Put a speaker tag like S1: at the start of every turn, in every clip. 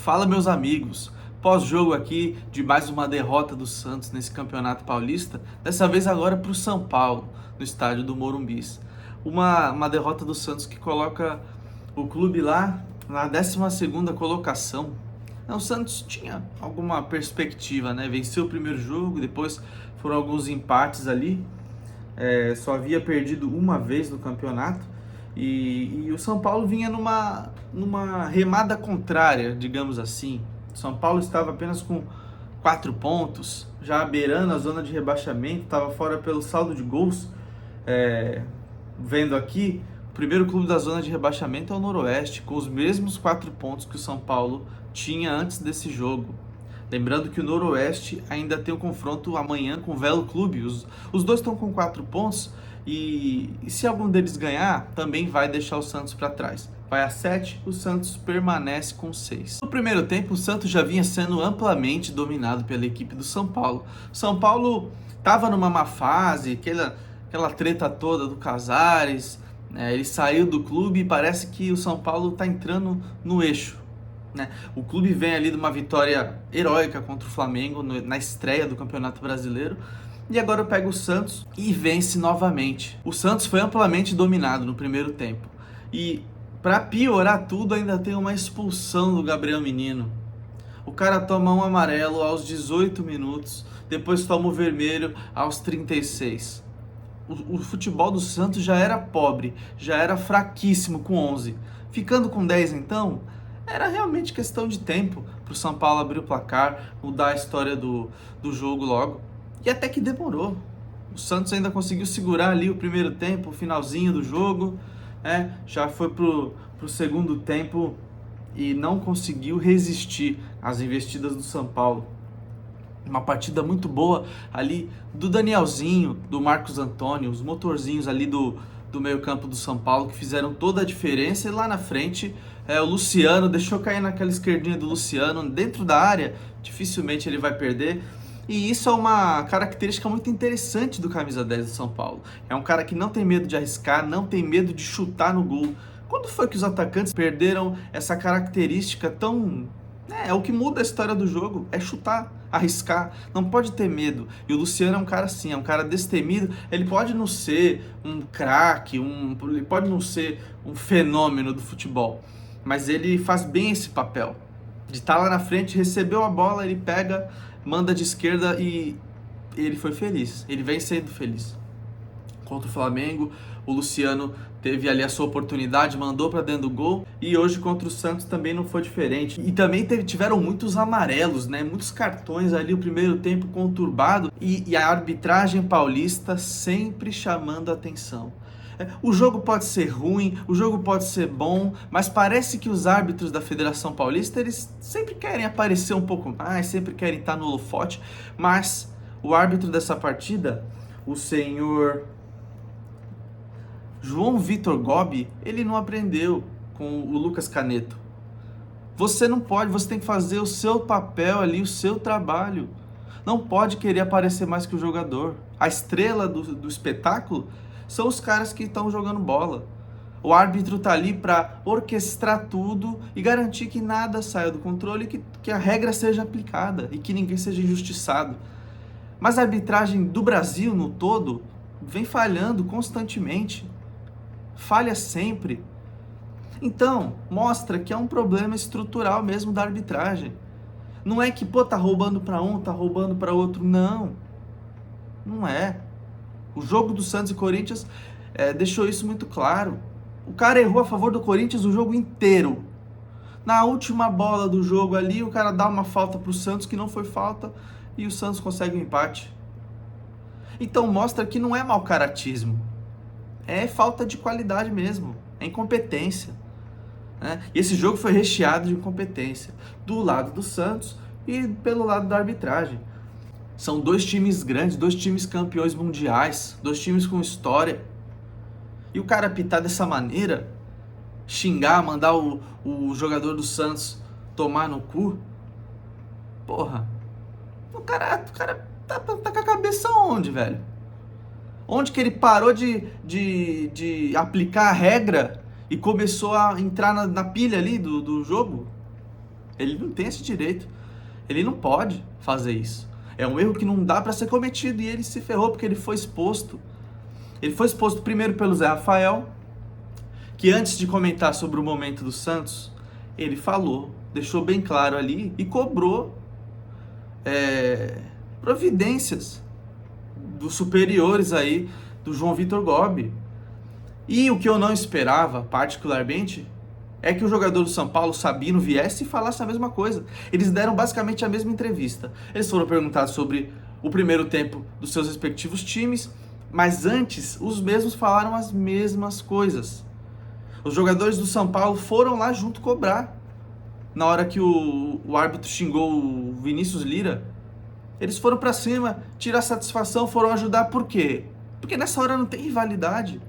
S1: Fala, meus amigos, pós-jogo aqui de mais uma derrota do Santos nesse Campeonato Paulista, dessa vez agora para o São Paulo, no estádio do Morumbis. Uma derrota do Santos que coloca o clube lá na 12ª colocação. O Santos tinha alguma perspectiva, né? Venceu o primeiro jogo, depois foram alguns empates ali, só havia perdido uma vez no campeonato. E o São Paulo vinha numa remada contrária, digamos assim. O São Paulo estava apenas com 4 pontos, já beirando a zona de rebaixamento, estava fora pelo saldo de gols. Vendo aqui, o primeiro clube da zona de rebaixamento é o Noroeste, com os mesmos 4 pontos que o São Paulo tinha antes desse jogo. Lembrando que o Noroeste ainda tem um confronto amanhã com o Velo Clube. Os dois estão com 4 pontos. E se algum deles ganhar, também vai deixar o Santos para trás. Vai a 7, o Santos permanece com 6. No primeiro tempo, o Santos já vinha sendo amplamente dominado pela equipe do São Paulo. São Paulo estava numa má fase, aquela treta toda do Casares, né? Ele saiu do clube e parece que o São Paulo está entrando no eixo, né? O clube vem ali de uma vitória heróica contra o Flamengo na estreia do Campeonato Brasileiro. E agora pega o Santos e vence novamente. O Santos foi amplamente dominado no primeiro tempo. E para piorar tudo, ainda tem uma expulsão do Gabriel Menino. O cara toma um amarelo aos 18 minutos, depois toma o vermelho aos 36. O futebol do Santos já era pobre, já era fraquíssimo com 11. Ficando com 10 então, era realmente questão de tempo para o São Paulo abrir o placar, mudar a história do jogo logo. E até que demorou. O Santos ainda conseguiu segurar ali o primeiro tempo, o finalzinho do jogo, já foi pro segundo tempo e não conseguiu resistir às investidas do São Paulo. Uma partida muito boa ali do Danielzinho, do Marcos Antônio, os motorzinhos ali do meio campo do São Paulo que fizeram toda a diferença. E lá na frente, o Luciano deixou cair naquela esquerdinha do Luciano dentro da área, dificilmente ele vai perder. E isso é uma característica muito interessante do camisa 10 do São Paulo. É um cara que não tem medo de arriscar, não tem medo de chutar no gol. Quando foi que os atacantes perderam essa característica tão... É o que muda a história do jogo, é chutar, arriscar, não pode ter medo. E o Luciano é um cara assim, é um cara destemido. Ele pode não ser um craque, ele pode não ser um fenômeno do futebol, mas ele faz bem esse papel. De estar lá na frente, recebeu a bola, ele pega, manda de esquerda e ele foi feliz. Ele vem sendo feliz. Contra o Flamengo, o Luciano teve ali a sua oportunidade, mandou para dentro do gol. E hoje contra o Santos também não foi diferente. E também tiveram muitos amarelos, né? Muitos cartões ali, o primeiro tempo conturbado. E a arbitragem paulista sempre chamando a atenção. O jogo pode ser ruim, o jogo pode ser bom, mas parece que os árbitros da Federação Paulista, eles sempre querem aparecer um pouco mais, sempre querem estar no holofote, mas o árbitro dessa partida, o senhor João Vitor Gobi, ele não aprendeu com o Lucas Caneto. Você não pode, você tem que fazer o seu papel ali, o seu trabalho. Não pode querer aparecer mais que o jogador. A estrela do espetáculo são os caras que estão jogando bola. O árbitro está ali para orquestrar tudo e garantir que nada saia do controle, que a regra seja aplicada e que ninguém seja injustiçado. Mas a arbitragem do Brasil no todo vem falhando constantemente. Falha sempre. Então, mostra que é um problema estrutural mesmo da arbitragem. Não é que, tá roubando para um, tá roubando para outro. Não. Não é. O jogo do Santos e Corinthians deixou isso muito claro. O cara errou a favor do Corinthians o jogo inteiro. Na última bola do jogo ali, o cara dá uma falta pro Santos que não foi falta e o Santos consegue um empate. Então mostra que não é mau caratismo. É falta de qualidade mesmo. É incompetência. Né? E esse jogo foi recheado de incompetência. Do lado do Santos e pelo lado da arbitragem. São dois times grandes, dois times campeões mundiais, dois times com história. E o cara apitar dessa maneira, xingar, mandar o jogador do Santos tomar no cu, porra, o cara tá com a cabeça onde, velho? Onde que ele parou de aplicar a regra e começou a entrar na pilha ali do jogo? Ele não tem esse direito. Ele não pode fazer isso. É um erro que não dá para ser cometido e ele se ferrou porque ele foi exposto. Ele foi exposto primeiro pelo Zé Rafael, que antes de comentar sobre o momento do Santos, ele falou, deixou bem claro ali e cobrou providências dos superiores aí do João Vitor Gobi. E o que eu não esperava, particularmente, é que o jogador do São Paulo, Sabino, viesse e falasse a mesma coisa. Eles deram basicamente a mesma entrevista. Eles foram perguntados sobre o primeiro tempo dos seus respectivos times, mas antes os mesmos falaram as mesmas coisas. Os jogadores do São Paulo foram lá junto cobrar. Na hora que o árbitro xingou o Vinícius Lira, eles foram pra cima, tirar satisfação, foram ajudar. Por quê? Porque nessa hora não tem rivalidade.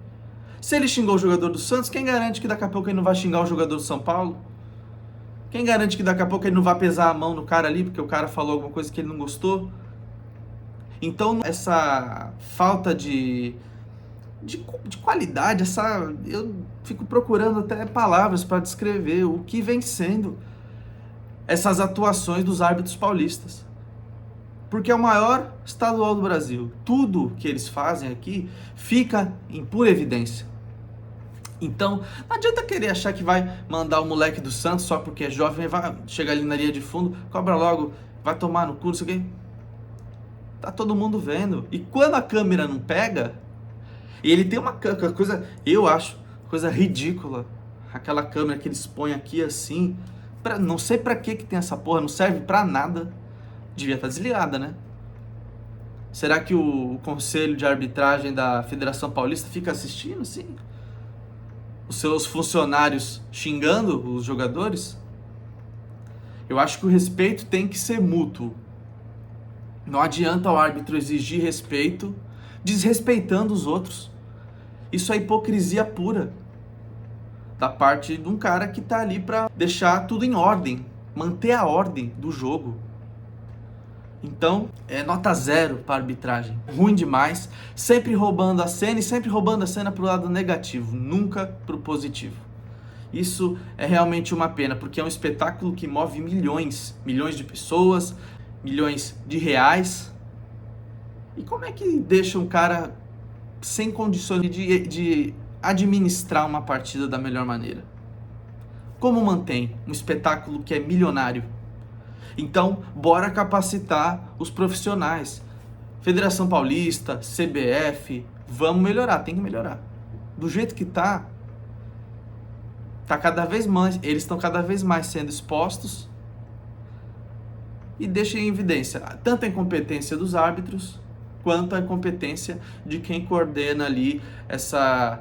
S1: Se ele xingou o jogador do Santos, quem garante que daqui a pouco ele não vai xingar o jogador do São Paulo? Quem garante que daqui a pouco ele não vai pesar a mão no cara ali, porque o cara falou alguma coisa que ele não gostou? Então, essa falta de qualidade, eu fico procurando até palavras para descrever o que vem sendo essas atuações dos árbitros paulistas. Porque é o maior estadual do Brasil. Tudo que eles fazem aqui fica em pura evidência. Então, não adianta querer achar que vai mandar o moleque do Santos só porque é jovem, vai chegar ali na linha de fundo, cobra logo, vai tomar no cu, não sei o quê. Tá todo mundo vendo. E quando a câmera não pega, e ele tem uma coisa, eu acho, coisa ridícula, aquela câmera que eles põem aqui assim, não sei pra que tem essa porra, não serve pra nada, devia estar desligada, né? Será que o Conselho de Arbitragem da Federação Paulista fica assistindo, assim? Os seus funcionários xingando os jogadores? Eu acho que o respeito tem que ser mútuo. Não adianta o árbitro exigir respeito desrespeitando os outros. Isso é hipocrisia pura da parte de um cara que tá ali para deixar tudo em ordem, manter a ordem do jogo. Então, é nota 0 para a arbitragem. Ruim demais, sempre roubando a cena e sempre roubando a cena pro lado negativo, nunca pro positivo. Isso é realmente uma pena, porque é um espetáculo que move milhões de pessoas, milhões de reais. E como é que deixa um cara sem condições de administrar uma partida da melhor maneira? Como mantém um espetáculo que é milionário? Então, bora capacitar os profissionais. Federação Paulista, CBF, vamos melhorar, tem que melhorar. Do jeito que tá cada vez mais, eles estão cada vez mais sendo expostos e deixa em evidência tanto a incompetência dos árbitros, quanto a incompetência de quem coordena ali essa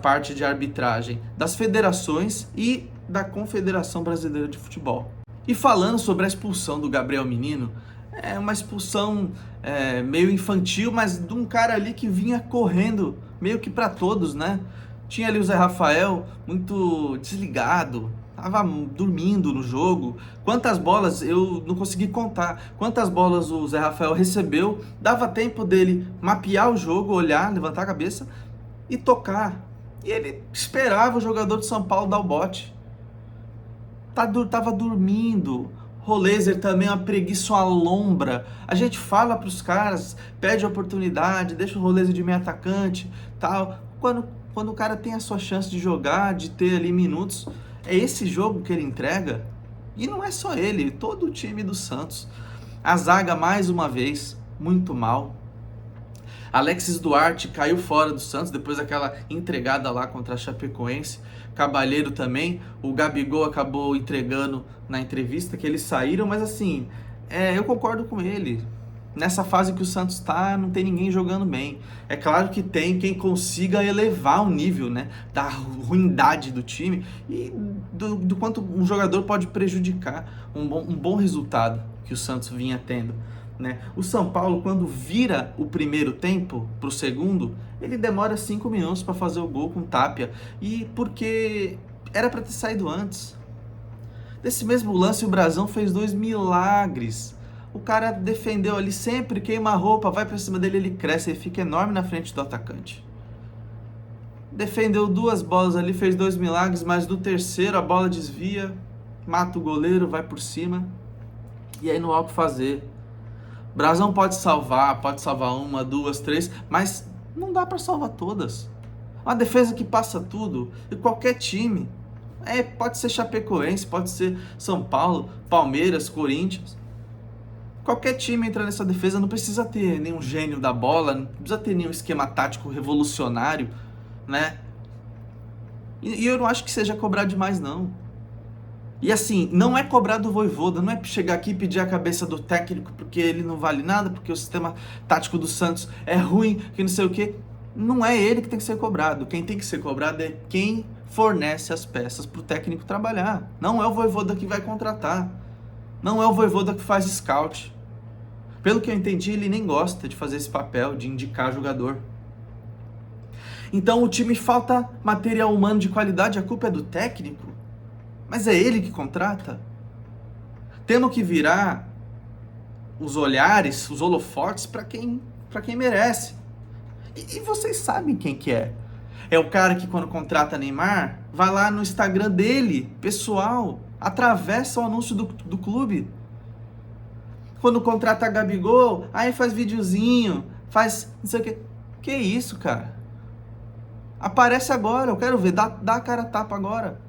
S1: parte de arbitragem das federações e da Confederação Brasileira de Futebol. E falando sobre a expulsão do Gabriel Menino, é uma expulsão meio infantil, mas de um cara ali que vinha correndo meio que para todos, né? Tinha ali o Zé Rafael muito desligado, tava dormindo no jogo. Quantas bolas, eu não consegui contar, quantas bolas o Zé Rafael recebeu, dava tempo dele mapear o jogo, olhar, levantar a cabeça e tocar. E ele esperava o jogador de São Paulo dar o bote. Tava dormindo. Rolezer também é uma preguiça, uma lombra. A gente fala pros caras, pede oportunidade, deixa o Rolezer de meio atacante, tal. Quando o cara tem a sua chance de jogar, de ter ali minutos, é esse jogo que ele entrega. E não é só ele, todo o time do Santos. A zaga, mais uma vez, muito mal. Alexis Duarte caiu fora do Santos depois daquela entregada lá contra a Chapecoense. Cabalheiro também, o Gabigol acabou entregando na entrevista que eles saíram, mas assim, eu concordo com ele. Nessa fase que o Santos está, não tem ninguém jogando bem. É claro que tem quem consiga elevar o nível, né, da ruindade do time e do quanto um jogador pode prejudicar um bom resultado que o Santos vinha tendo. Né? O São Paulo, quando vira o primeiro tempo para o segundo, ele demora 5 minutos para fazer o gol com o Tapia, e porque era para ter saído antes. Desse mesmo lance, o Brasão fez 2 milagres. O cara defendeu ali, sempre queima a roupa, vai para cima dele, ele cresce e fica enorme na frente do atacante. Defendeu 2 bolas ali, fez 2 milagres, mas no terceiro a bola desvia mata o goleiro, vai por cima, e aí não há o que fazer. Brasão pode salvar uma, duas, três, mas não dá para salvar todas. Uma defesa que passa tudo, e qualquer time, pode ser Chapecoense, pode ser São Paulo, Palmeiras, Corinthians. Qualquer time entra nessa defesa, não precisa ter nenhum gênio da bola, não precisa ter nenhum esquema tático revolucionário, né? E eu não acho que seja cobrar demais, não. E assim, não é cobrar do Vojvoda, não é chegar aqui e pedir a cabeça do técnico porque ele não vale nada, porque o sistema tático do Santos é ruim, que não sei o quê. Não é ele que tem que ser cobrado. Quem tem que ser cobrado é quem fornece as peças para o técnico trabalhar. Não é o Vojvoda que vai contratar. Não é o Vojvoda que faz scout. Pelo que eu entendi, ele nem gosta de fazer esse papel, de indicar jogador. Então o time falta material humano de qualidade, a culpa é do técnico? Mas é ele que contrata? Temos que virar os olhares, os holofotes para quem merece. E vocês sabem quem que é. É o cara que quando contrata Neymar, vai lá no Instagram dele, pessoal, atravessa o anúncio do clube. Quando contrata Gabigol, aí faz videozinho, faz não sei o que. Que isso, cara? Aparece agora, eu quero ver, dá a cara a tapa agora.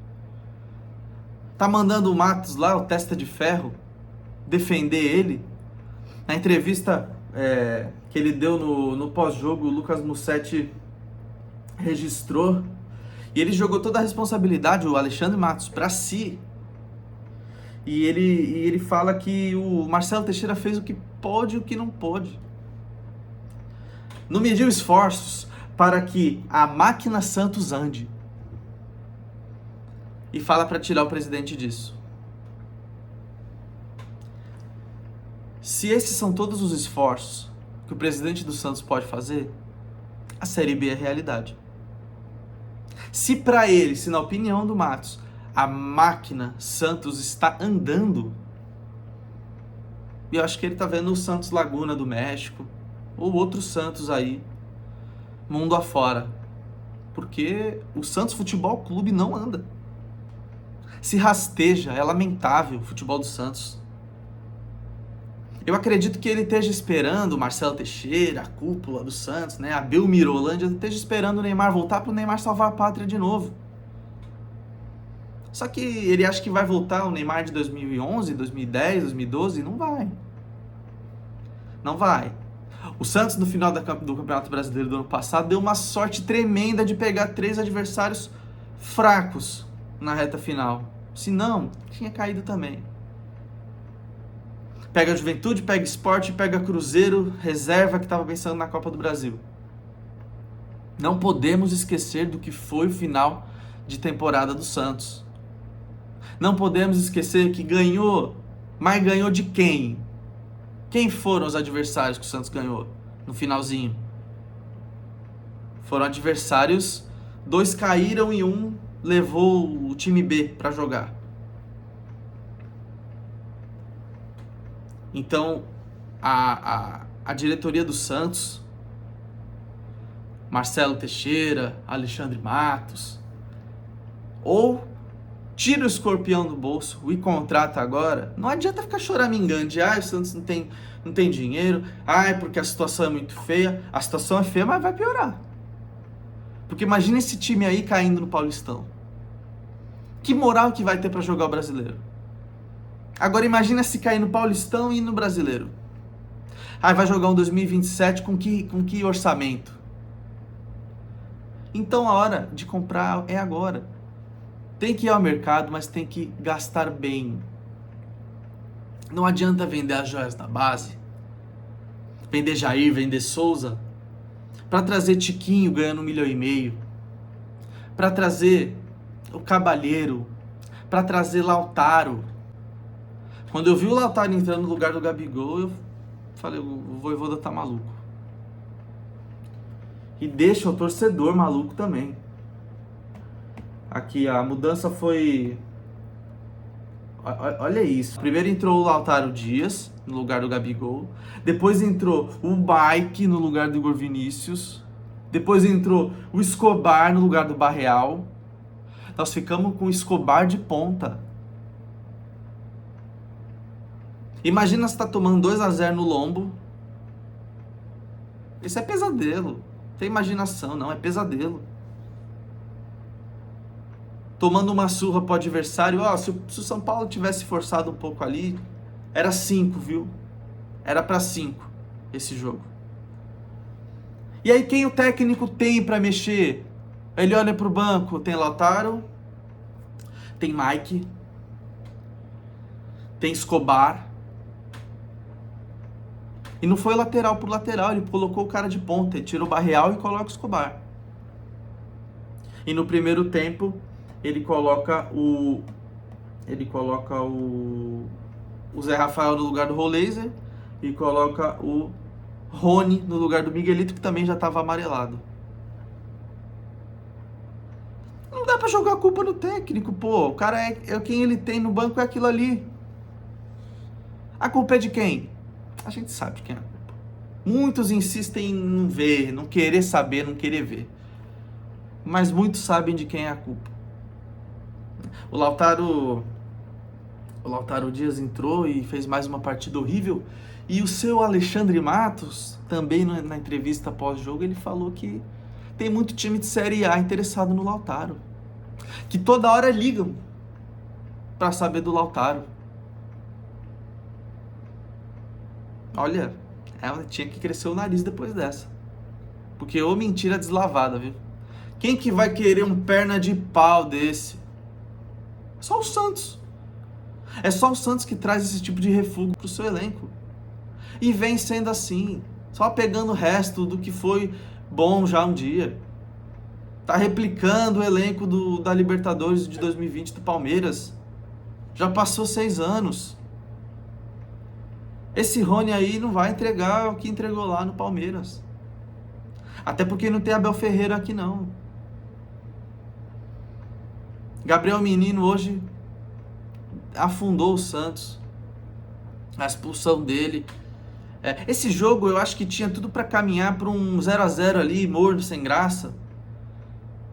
S1: Tá mandando o Matos lá, o testa de ferro, defender ele. Na entrevista que ele deu no pós-jogo, o Lucas Mussetti registrou. E ele jogou toda a responsabilidade, o Alexandre Matos, para si. E ele fala que o Marcelo Teixeira fez o que pôde e o que não pôde. Não mediu esforços para que a máquina Santos ande. E fala para tirar o presidente disso. Se esses são todos os esforços que o presidente do Santos pode fazer, a Série B é realidade. Se para ele, se na opinião do Matos, a máquina Santos está andando, e eu acho que ele está vendo o Santos Laguna do México, ou outros Santos aí, mundo afora. Porque o Santos Futebol Clube não anda. Se rasteja, é lamentável o futebol do Santos. Eu acredito que ele esteja esperando o Marcelo Teixeira, a cúpula do Santos, né, a Belmirolândia, esteja esperando o Neymar voltar para o Neymar salvar a pátria de novo. Só que ele acha que vai voltar o Neymar de 2011, 2010, 2012, não vai. Não vai. O Santos, no final do Campeonato Brasileiro do ano passado, deu uma sorte tremenda de pegar 3 adversários fracos na reta final. Se não, tinha caído também. Pega a Juventude, pega Sport, pega Cruzeiro, reserva que estava pensando na Copa do Brasil. Não podemos esquecer do que foi o final de temporada do Santos. Não podemos esquecer que ganhou, mas ganhou de quem? Quem foram os adversários que o Santos ganhou no finalzinho? Foram adversários, 2 caíram e 1 levou o time B para jogar. Então, a diretoria do Santos, Marcelo Teixeira, Alexandre Matos, ou tira o escorpião do bolso e contrata agora. Não adianta ficar choramingando de o Santos não tem dinheiro, porque a situação é muito feia. A situação é feia, mas vai piorar. Porque imagina esse time aí caindo no Paulistão. Que moral que vai ter para jogar o Brasileiro? Agora imagina se cair no Paulistão e no Brasileiro. Vai jogar um 2027 com que orçamento? Então a hora de comprar é agora. Tem que ir ao mercado, mas tem que gastar bem. Não adianta vender as joias da base, vender Jair, vender Souza, para trazer Tiquinho ganhando 1,5 milhão, para trazer o Cabalheiro, para trazer Lautaro. Quando eu vi o Lautaro entrando no lugar do Gabigol, eu falei, o Vojvoda tá maluco. E deixa o torcedor maluco também. Aqui, a mudança foi... Olha isso. Primeiro entrou o Lautaro Dias, no lugar do Gabigol. Depois entrou o Bike, no lugar do Igor Vinícius. Depois entrou o Escobar, no lugar do Barreal. Nós ficamos com o Escobar de ponta. Imagina você tá tomando 2-0 no lombo. Isso é pesadelo. Não tem imaginação, não. É pesadelo. Tomando uma surra pro adversário. Ó, se o São Paulo tivesse forçado um pouco ali, era 5, viu? Era pra 5 esse jogo. E aí quem o técnico tem pra mexer? Ele olha pro banco. Tem Lautaro. Tem Mike. Tem Escobar. E não foi lateral por lateral, ele colocou o cara de ponta, ele tira o Barreal e coloca o Escobar. E no primeiro tempo, ele coloca o Zé Rafael no lugar do Roleiser e coloca o Rony no lugar do Miguelito, que também já estava amarelado. Não dá pra jogar a culpa no técnico, pô. O cara é quem ele tem no banco, é aquilo ali. A culpa é de quem? A gente sabe quem é a culpa. Muitos insistem em não ver, não querer saber, não querer ver. Mas muitos sabem de quem é a culpa. O Lautaro Dias entrou e fez mais uma partida horrível. E o seu Alexandre Matos, também na entrevista pós-jogo, ele falou que tem muito time de Série A interessado no Lautaro. Que toda hora ligam para saber do Lautaro. Olha, tinha que crescer o nariz depois dessa. Porque ô mentira deslavada, viu? Quem que vai querer um perna de pau desse? Só o Santos. É só o Santos que traz esse tipo de refúgio pro seu elenco. E vem sendo assim, só pegando o resto do que foi bom já um dia. Tá replicando o elenco da Libertadores de 2020 do Palmeiras. Já passou 6 anos. Esse Rony aí não vai entregar o que entregou lá no Palmeiras. Até porque não tem Abel Ferreira aqui não. Gabriel Menino hoje afundou o Santos. A expulsão dele. Esse jogo eu acho que tinha tudo para caminhar para um 0-0 ali, morno, sem graça.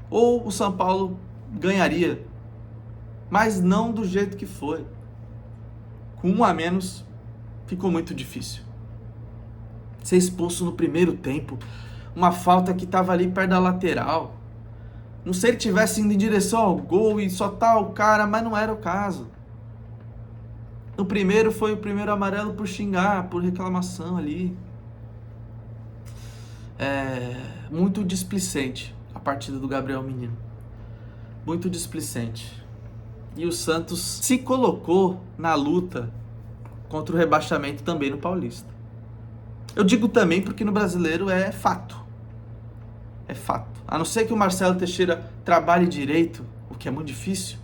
S1: Ou o São Paulo ganharia. Mas não do jeito que foi. Com 1 a menos, ficou muito difícil. Ser expulso no primeiro tempo. Uma falta que estava ali perto da lateral. Não sei se ele tivesse indo em direção ao gol e só tá o cara, mas não era o caso. No primeiro foi o primeiro amarelo por xingar, por reclamação ali. Muito displicente a partida do Gabriel Menino. Muito displicente. E o Santos se colocou na luta contra o rebaixamento também no Paulista. Eu digo também porque no Brasileiro é fato. É fato. A não ser que o Marcelo Teixeira trabalhe direito, o que é muito difícil,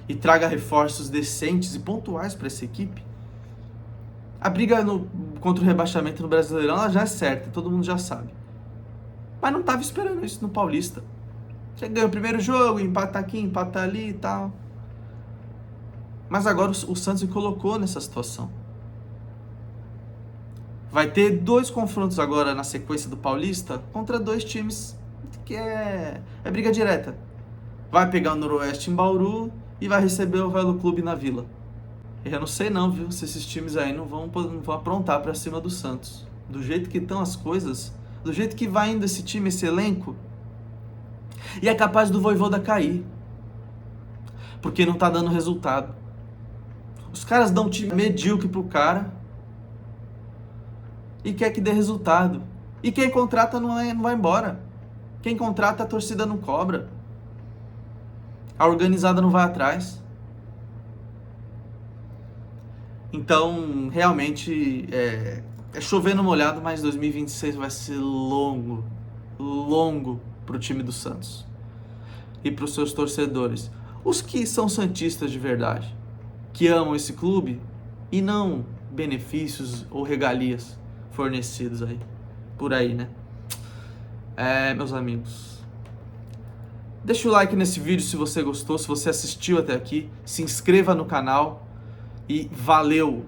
S1: e traga reforços decentes e pontuais para essa equipe, a briga contra o rebaixamento no Brasileirão ela já é certa, todo mundo já sabe. Mas não estava esperando isso no Paulista. Você ganha o primeiro jogo, empata aqui, empata ali e tal. Mas agora o Santos se colocou nessa situação. Vai ter 2 confrontos agora na sequência do Paulista contra 2 times que é briga direta. Vai pegar o Noroeste em Bauru e vai receber o Velo Clube na Vila. Eu não sei não, viu, se esses times aí não vão aprontar pra cima do Santos. Do jeito que estão as coisas, do jeito que vai indo esse time, esse elenco, e é capaz do Vojvoda cair. Porque não tá dando resultado. Os caras dão um time medíocre pro cara e quer que dê resultado. E quem contrata não vai embora. Quem contrata, a torcida não cobra. A organizada não vai atrás. Então, realmente, é chover no molhado, mas 2026 vai ser longo pro time do Santos. E pros seus torcedores. Os que são santistas de verdade. Que amam esse clube e não benefícios ou regalias fornecidos aí, por aí, né? Meus amigos, deixa o like nesse vídeo se você gostou, se você assistiu até aqui, se inscreva no canal e valeu!